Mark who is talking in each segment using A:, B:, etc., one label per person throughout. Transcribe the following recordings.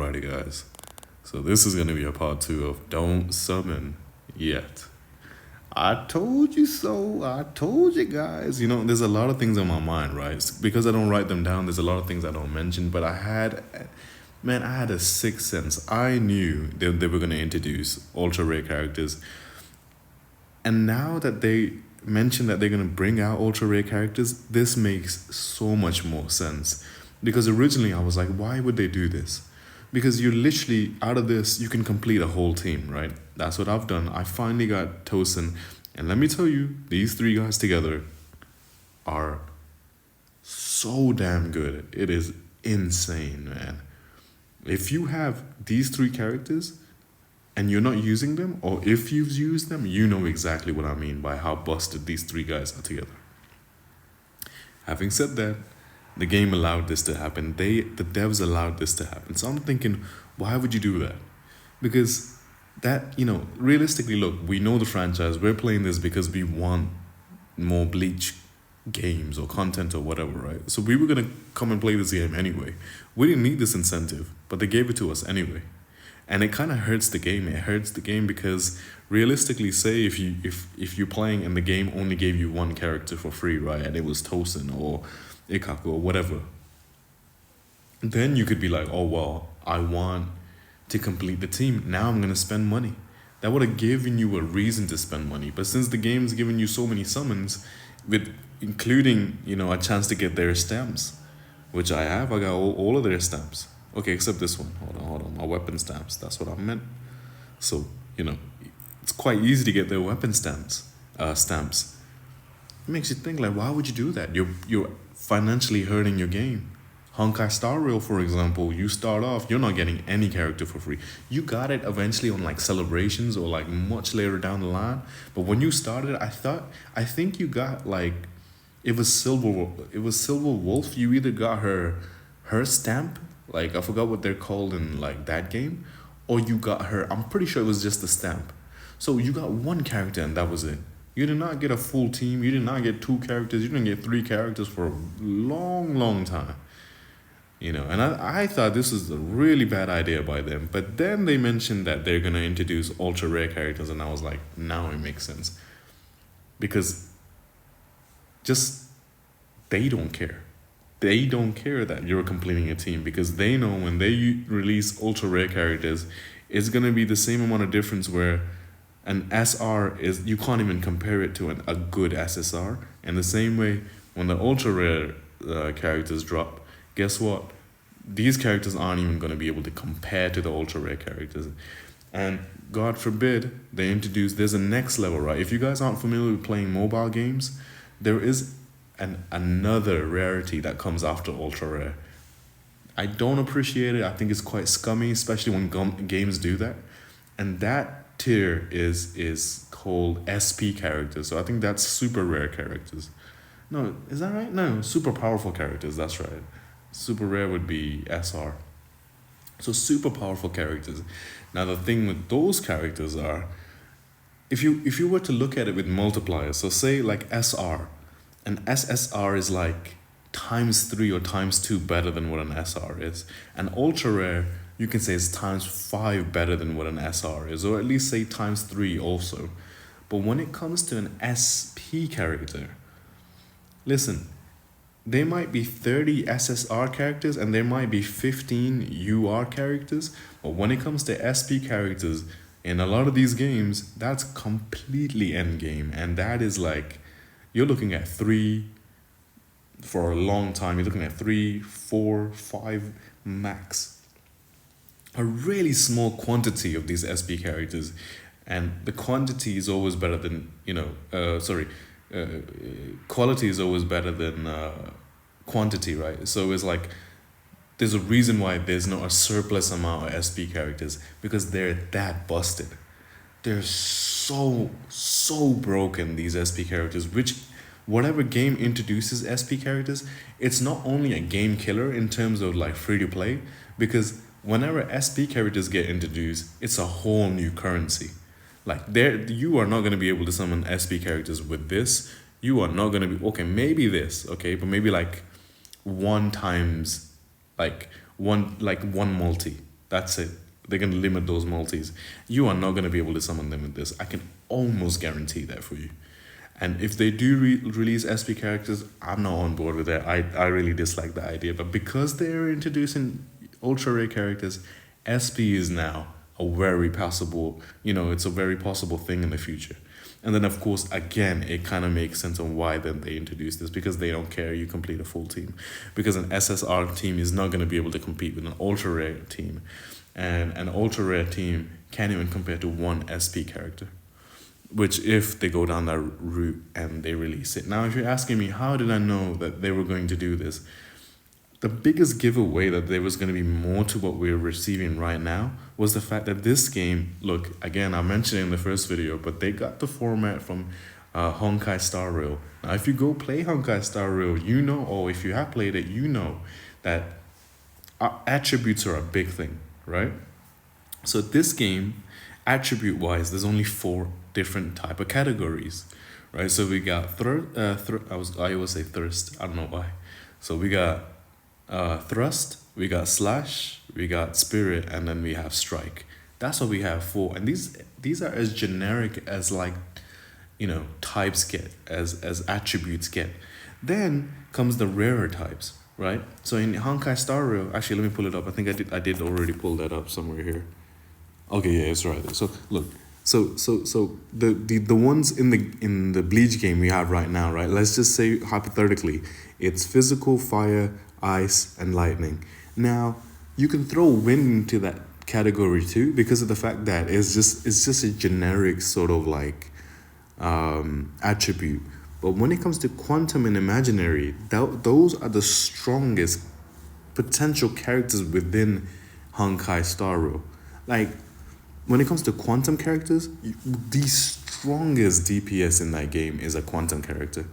A: Alrighty, guys. So this is gonna be a part two of Don't Summon Yet. I told you so. I told you guys. There's a lot of things on my mind, right? Because I don't write them down, there's a lot of things I don't mention. But I had a sixth sense. I knew they were gonna introduce ultra rare characters, and now that they mentioned that they're gonna bring out ultra rare characters, this makes so much more sense. Because originally I was like, why would they do this? Because you literally, out of this, you can complete a whole team, right? That's what I've done. I finally got Tosin. And let me tell you, these three guys together are so damn good. It is insane, man. If you have these three characters and you're not using them, or if you've used them, you know exactly what I mean by how busted these three guys are together. Having said that, the game allowed this to happen. The devs allowed this to happen. So I'm thinking, why would you do that? Because realistically, look, we know the franchise. We're playing this because we want more Bleach games or content or whatever, right? So we were gonna come and play this game anyway. We didn't need this incentive, but they gave it to us anyway. And it kind of hurts the game. It hurts the game because realistically, say if you're playing and the game only gave you one character for free, right, and it was Tosin or Ikaku or whatever, then you could be like, oh well, I want to complete the team. Now I'm gonna spend money. That would have given you a reason to spend money. But since the game's giving you so many summons, with including a chance to get their stamps, which I have, I got all of their stamps. Okay, except this one. Hold on. My weapon stamps. That's what I meant. So it's quite easy to get their weapon stamps. It makes you think, like, why would you do that? You're financially hurting your game. Honkai Star Rail, for example, you start off, you're not getting any character for free. You got it eventually on like celebrations or like much later down the line. But when you started, I think you got like, it was Silver Wolf. You either got her stamp, like I forgot what they're called in like that game, or you got her. I'm pretty sure it was just the stamp. So you got one character and that was it. You did not get a full team. You did not get two characters. You didn't get three characters for a long time. And I thought this was a really bad idea by them. But then they mentioned that they're going to introduce ultra rare characters, and I was like, now it makes sense. Because they don't care. They don't care that you're completing a team, because they know when they release ultra rare characters, it's going to be the same amount of difference where an SR is, you can't even compare it to a good SSR. And the same way, when the ultra rare characters drop, guess what? These characters aren't even going to be able to compare to the ultra rare characters. And God forbid they introduce, there's a next level, right? If you guys aren't familiar with playing mobile games, there is another rarity that comes after ultra rare. I don't appreciate it. I think it's quite scummy, especially when games do that. And that tier is called SP characters. So I think that's super rare characters. No, is that right? No, super powerful characters. That's right. Super rare would be SR. So super powerful characters. Now the thing with those characters are, if you were to look at it with multipliers, so say like SR, an SSR is like times 3 or times 2 better than what an SR is. And ultra rare, you can say it's times 5 better than what an SR is, or at least say times 3 also. But when it comes to an SP character, listen, there might be 30 SSR characters and there might be 15 UR characters, but when it comes to SP characters, in a lot of these games, that's completely endgame. And that is like, you're looking at 3 for a long time. You're looking at 3, 4, 5 max. A really small quantity of these SP characters, and the quantity is always better than quality is always better than quantity, right? So it's like there's a reason why there's not a surplus amount of SP characters, because they're that busted. They're so broken, these SP characters, which whatever game introduces SP characters, it's not only a game killer in terms of like free to play, because whenever SP characters get introduced, it's a whole new currency. Like you are not going to be able to summon SP characters with this. You are not going to be, okay, maybe this, okay, but maybe like one multi. That's it. They're gonna limit those multis. You are not gonna be able to summon them with this. I can almost guarantee that for you. And if they do release SP characters, I'm not on board with that. I really dislike the idea. But because they're introducing ultra rare characters, SP is now a very possible, it's a very possible thing in the future. And then, of course, again, it kind of makes sense on why then they introduced this, because they don't care you complete a full team. Because an SSR team is not going to be able to compete with an ultra rare team. And an ultra rare team can't even compare to one SP character, which if they go down that route and they release it. Now, if you're asking me, how did I know that they were going to do this? The biggest giveaway that there was going to be more to what we're receiving right now was the fact that this game, look, again, I mentioned it in the first video, but they got the format from Honkai Star Rail. Now, if you go play Honkai Star Rail, or if you have played it, that attributes are a big thing, right? So this game, attribute-wise, there's only 4 different type of categories, right? So we got I always say thirst. I don't know why. So we got thrust, we got slash, we got spirit, and then we have strike. That's what we have 4, and these are as generic as types get, as attributes get. Then comes the rarer types, right? So in Honkai Star Rail, actually, let me pull it up. I think I did already pull that up somewhere here. Okay, yeah, it's right there. So look, so the ones in the Bleach game we have right now, right? Let's just say hypothetically, it's physical, fire, ice, and lightning. Now, you can throw wind into that category too, because of the fact that it's just a generic sort of attribute. But when it comes to quantum and imaginary, those are the strongest potential characters within Honkai Star Rail. When it comes to quantum characters, the strongest DPS in that game is a quantum character,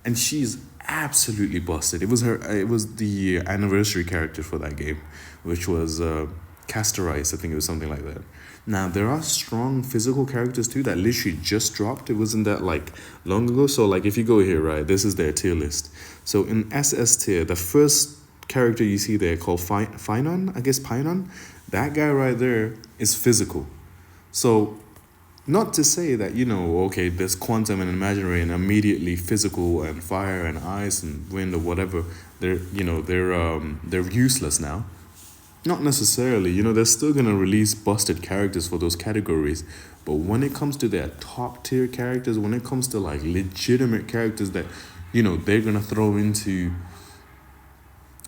A: and she's absolutely busted. It was the anniversary character for that game, which was Castorice. I think it was something like that. Now, there are strong physical characters too that literally just dropped. It wasn't that long ago. So if you go here, right, this is their tier list. So in SS tier, the first character you see there called Pinon, that guy right there is physical. So not to say that, okay, there's quantum and imaginary and immediately physical and fire and ice and wind or whatever, they're useless now. Not necessarily, they're still going to release busted characters for those categories. But when it comes to their top tier characters, when it comes to legitimate characters that, they're going to throw into,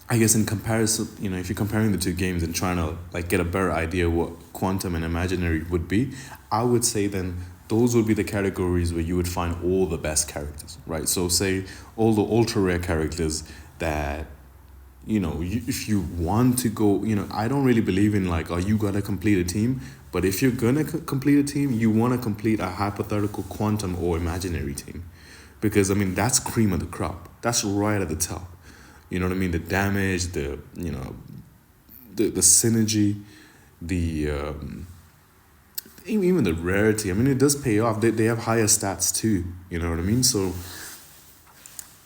A: I guess in comparison, if you're comparing the two games and trying to get a better idea what quantum and imaginary would be, I would say then those would be the categories where you would find all the best characters, right? So say all the ultra rare characters that, if you want to go, I don't really believe in you gotta complete a team, but if you're gonna complete a team, you want to complete a hypothetical quantum or imaginary team, because that's cream of the crop. That's right at the top. You know what I mean? The damage, the synergy, even the rarity. It does pay off. They have higher stats too. You know what I mean? So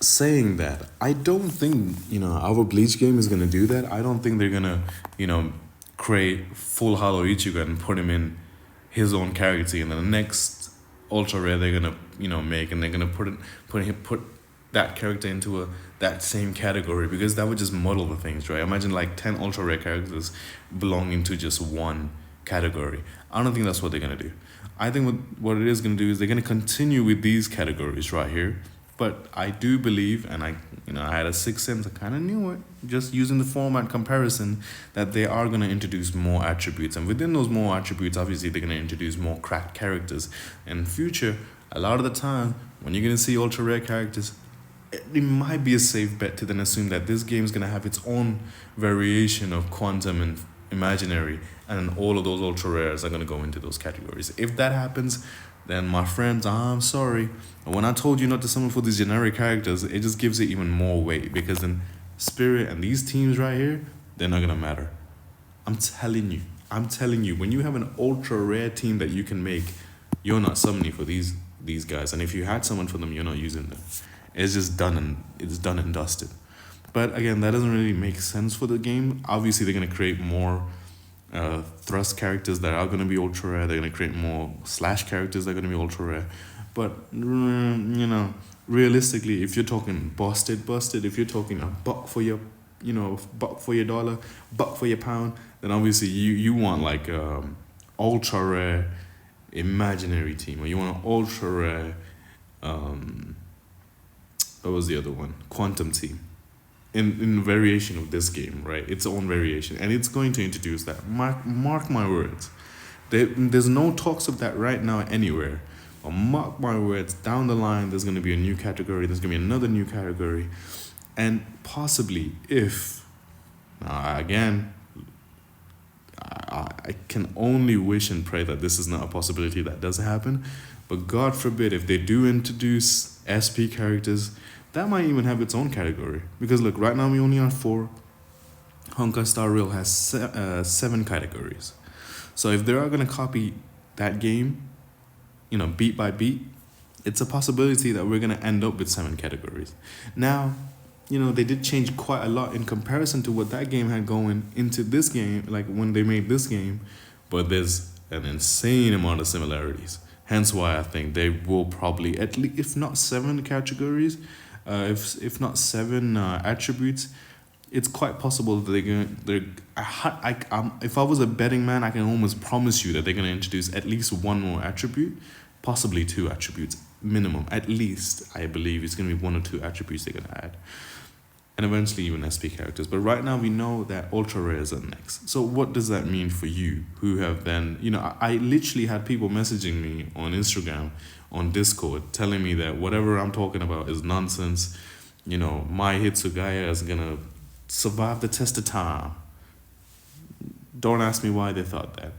A: saying that, I don't think, our Bleach game is going to do that. I don't think they're going to, create full Hollow Ichigo and put him in his own character. And then the next ultra rare they're going to, make, and they're going to put that character into that same category, because that would just muddle the things, right? Imagine 10 ultra rare characters belonging to just one category. I don't think that's what they're gonna do. I think what it is gonna do is they're gonna continue with these categories right here. But I do believe, and I had a sixth sense, I kind of knew it, just using the format comparison, that they are going to introduce more attributes. And within those more attributes, obviously, they're going to introduce more cracked characters. In future, a lot of the time, when you're going to see ultra rare characters, it might be a safe bet to then assume that this game is going to have its own variation of quantum and imaginary, and all of those ultra rares are going to go into those categories. If that happens, then my friends, I'm sorry. When I told you not to summon for these generic characters, it just gives it even more weight, because then Spirit and these teams right here, they're not going to matter. I'm telling you, when you have an ultra rare team that you can make, you're not summoning for these guys. And if you had someone for them, you're not using them. It's just done and dusted. But again, that doesn't really make sense for the game. Obviously, they're going to create more thrust characters that are going to be ultra rare. They're going to create more slash characters that are going to be ultra rare. But, realistically, if you're talking busted, if you're talking a buck for your, buck for your dollar, buck for your pound, then obviously you want like ultra rare imaginary team, or you want an ultra rare, what was the other one? Quantum team. In variation of this game, right? Its own variation, and it's going to introduce that. Mark my words. There's no talks of that right now anywhere. But mark my words, down the line, there's going to be a new category. There's going to be another new category, and possibly, if again, I can only wish and pray that this is not a possibility that does happen. But God forbid, if they do introduce SP characters, that might even have its own category. Because look, right now we only have 4. Honkai Star Rail has 7 categories. So if they are going to copy that game, beat by beat, it's a possibility that we're going to end up with 7 categories. Now, they did change quite a lot in comparison to what that game had going into this game, like when they made this game. But there's an insane amount of similarities. Hence why I think they will probably, at least, if not 7 categories, if not 7 attributes, it's quite possible that if I was a betting man, I can almost promise you that they're gonna introduce at least 1 more attribute, possibly 2 attributes minimum. At least I believe it's gonna be 1 or 2 attributes they're gonna add, and eventually even SP characters. But right now we know that ultra rares are next. So what does that mean for you who have then, I literally had people messaging me on Instagram, on Discord, telling me that whatever I'm talking about is nonsense. My Hitsugaya is gonna survive the test of time. Don't ask me why they thought that.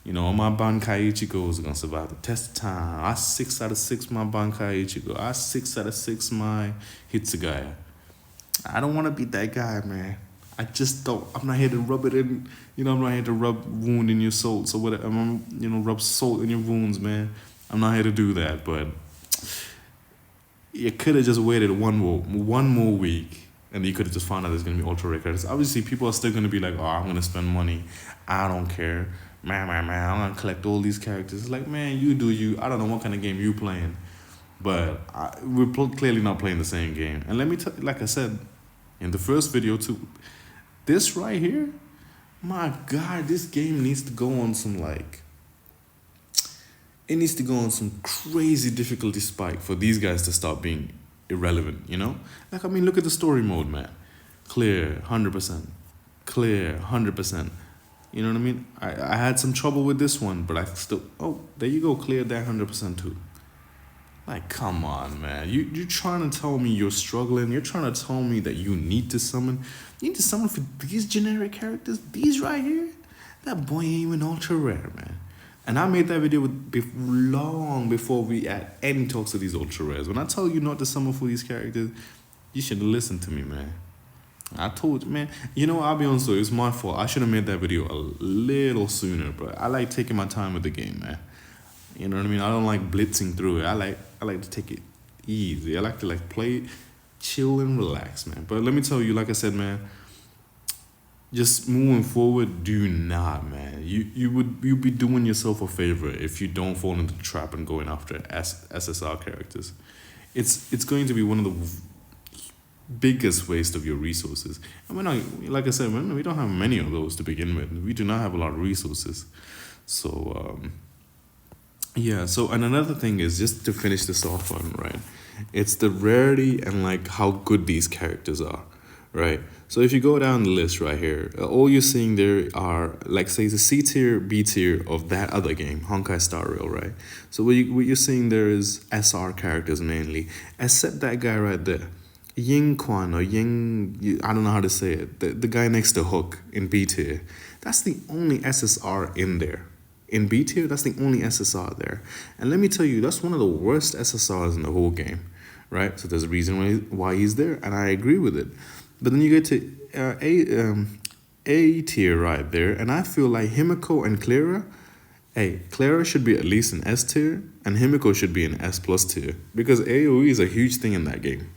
A: My Bankai Ichigo is gonna survive the test of time. I 6 out of 6 my Bankai Ichigo. I 6 out of 6 my Hitsugaya. I don't want to be that guy, man. I just don't. I'm not here to rub it in. I'm not here to rub wound in your soul. So whatever. Rub salt in your wounds, man. I'm not here to do that. But you could have just waited one more week, and you could have just found out there's gonna be ultra rare cards. Obviously, people are still gonna be like, "Oh, I'm gonna spend money. I don't care, man. I'm gonna collect all these characters." It's like, man, you do you. I don't know what kind of game you playing. But we're clearly not playing the same game. And let me tell you, like I said in the first video too, this right here, my God, this game needs to go on some it needs to go on some crazy difficulty spike for these guys to stop being irrelevant, look at the story mode, man. Clear, 100%. Clear, 100%. You know what I mean? I had some trouble with this one, but I still, there you go, cleared that 100% too. Like, come on, man. You're trying to tell me you're struggling. You're trying to tell me that you need to summon. You need to summon for these generic characters. These right here. That boy ain't even ultra rare, man. And I made that video long before we had any talks of these ultra rares. When I tell you not to summon for these characters, you should listen to me, man. I told you, man. I'll be honest, it's my fault. I should have made that video a little sooner, but I like taking my time with the game, man. You know what I mean? I don't like blitzing through it. I like to take it easy. I like to play, chill and relax, man. But let me tell you, like I said, man, just moving forward, do not, man. You'd be doing yourself a favor if you don't fall into the trap and going after SSR characters. It's going to be one of the biggest waste of your resources. And we're not, like I said, we don't have many of those to begin with. We do not have a lot of resources. So, yeah, and another thing is, just to finish this off on, right, it's the rarity and how good these characters are, right? So if you go down the list right here, all you're seeing there are, say, the C tier, B tier of that other game, Honkai Star Rail, right? So what you're seeing there is SR characters mainly, except that guy right there, Ying Quan or Ying, I don't know how to say it, the guy next to Hook in B tier. That's the only SSR in there. In B tier, that's the only SSR there. And let me tell you, that's one of the worst SSRs in the whole game, right? So there's a reason why he's there, and I agree with it. But then you get to A tier right there, and I feel like Himiko and Clara, Clara should be at least an S tier, and Himiko should be an S plus tier, because AoE is a huge thing in that game.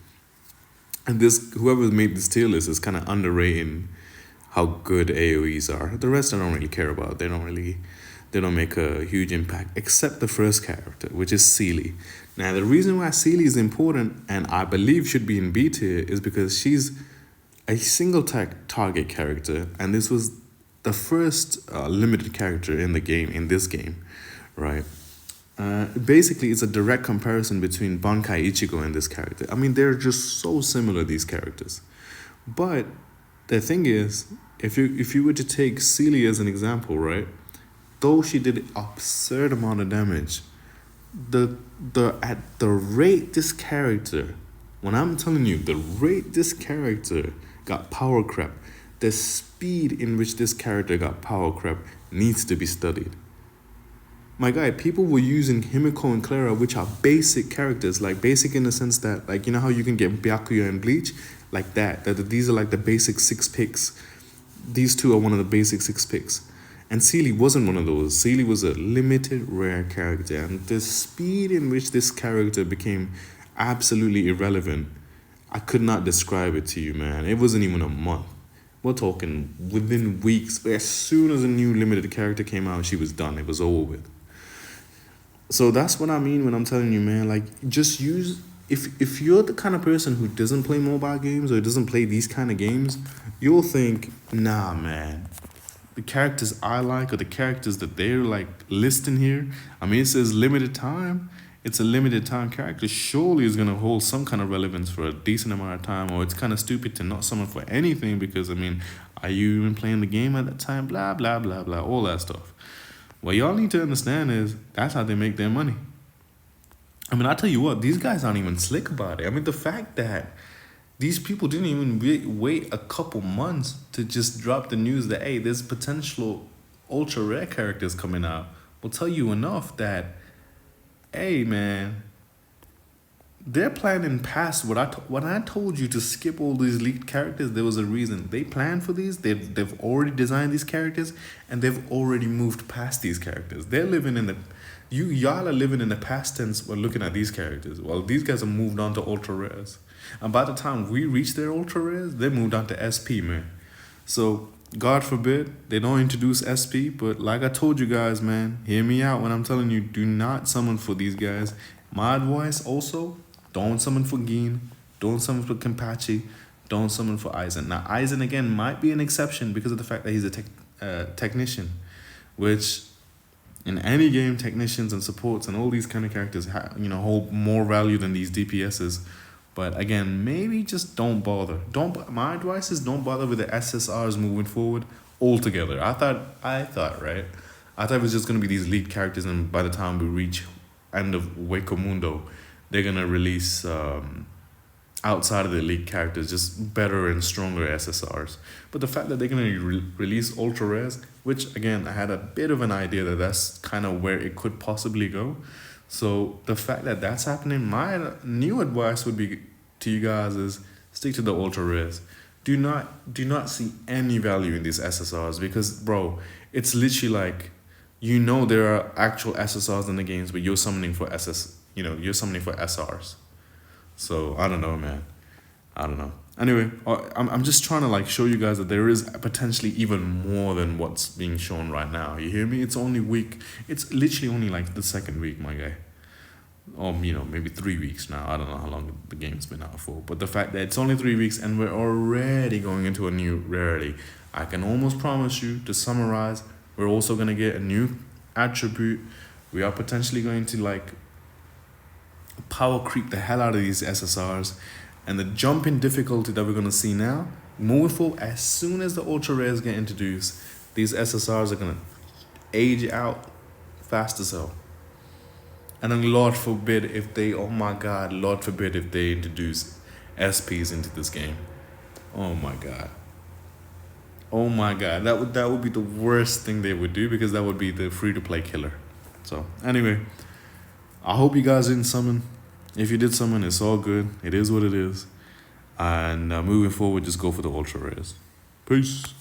A: And whoever made this tier list is kind of underrating how good AoEs are. The rest I don't really care about. They don't make a huge impact, except the first character, which is Seely. Now, the reason why Seely is important and I believe should be in B tier is because she's a single target character, and this was the first limited character in the game, in this game, right? Basically, it's a direct comparison between Bankai Ichigo and this character. I mean, they're just so similar, these characters. But the thing is, if you were to take Celia as an example, right? Though she did absurd amount of damage, at the rate this character, when I'm telling you the rate this character got power creep, the speed in which this character got power creep needs to be studied. My guy, people were using Himiko and Clara, which are basic characters, like basic in the sense that, like, you know how you can get Byakuya and Bleach, like that these are like the basic 6 picks. These two are one of the basic 6 picks. And Seely wasn't one of those. Seely was a limited rare character, and the speed in which this character became absolutely irrelevant, I could not describe it to you, man. It wasn't even a month. We're talking within weeks. As soon as a new limited character came out, she was done. It was over with. So that's what I mean when I'm telling you, man, like, just use, if you're the kind of person who doesn't play mobile games or doesn't play these kind of games, you'll think, nah, man, the characters I like or the characters that they're like listing here, I mean, it says limited time. It's a limited time character. Surely it's gonna hold some kind of relevance for a decent amount of time, or it's kind of stupid to not summon for anything because, I mean, are you even playing the game at that time? Blah, blah, blah, blah, all that stuff. What y'all need to understand is that's how they make their money. I mean, I tell you what, these guys aren't even slick about it. I mean, the fact that these people didn't even wait a couple months to just drop the news that, hey, there's potential ultra rare characters coming out will tell you enough that, hey, man, they're planning past when I told you to skip all these leaked characters. There was a reason. They planned for these. They've already designed these characters, and they've already moved past these characters. They're living in the y'all are living in the past tense when looking at these characters. Well, these guys have moved on to ultra rares, and by the time we reach their ultra rares, they moved on to SP, man. So God forbid they don't introduce SP, but like I told you guys, man, hear me out when I'm telling you, do not summon for these guys. My advice also, don't summon for Gin, don't summon for Kenpachi, don't summon for Aizen. Now, Aizen, again, might be an exception because of the fact that he's a technician, which in any game, technicians and supports and all these kind of characters hold more value than these DPSs. But again, maybe just don't bother. My advice is don't bother with the SSRs moving forward altogether. I thought, right? I thought it was just going to be these lead characters, and by the time we reach end of Hueco Mundo, they're going to release, outside of the lead characters, just better and stronger SSRs. But the fact that they're going to release ultra rares, which again, I had a bit of an idea that that's kind of where it could possibly go. So the fact that that's happening, my new advice would be to you guys is stick to the ultra rares. Do not see any value in these SSRs because, bro, it's literally like, there are actual SSRs in the games, but you're summoning for you're summoning for SRs. So I don't know, man. I don't know. Anyway, I'm just trying to like show you guys that there is potentially even more than what's being shown right now. You hear me? It's literally only like the second week, my guy. Or, maybe 3 weeks now. I don't know how long the game's been out for. But the fact that it's only 3 weeks and we're already going into a new rarity, I can almost promise you, to summarize, we're also going to get a new attribute. We are potentially going to like power creep the hell out of these SSRs. And the jump in difficulty that we're going to see now, moving forward, as soon as the ultra rares get introduced, these SSRs are going to age out fast as hell. And then Lord forbid if they introduce SPs into this game. Oh my God. That would be the worst thing they would do, because that would be the free-to-play killer. So anyway, I hope you guys didn't summon. If you did summon, it's all good. It is what it is. And moving forward, just go for the ultra rares. Peace.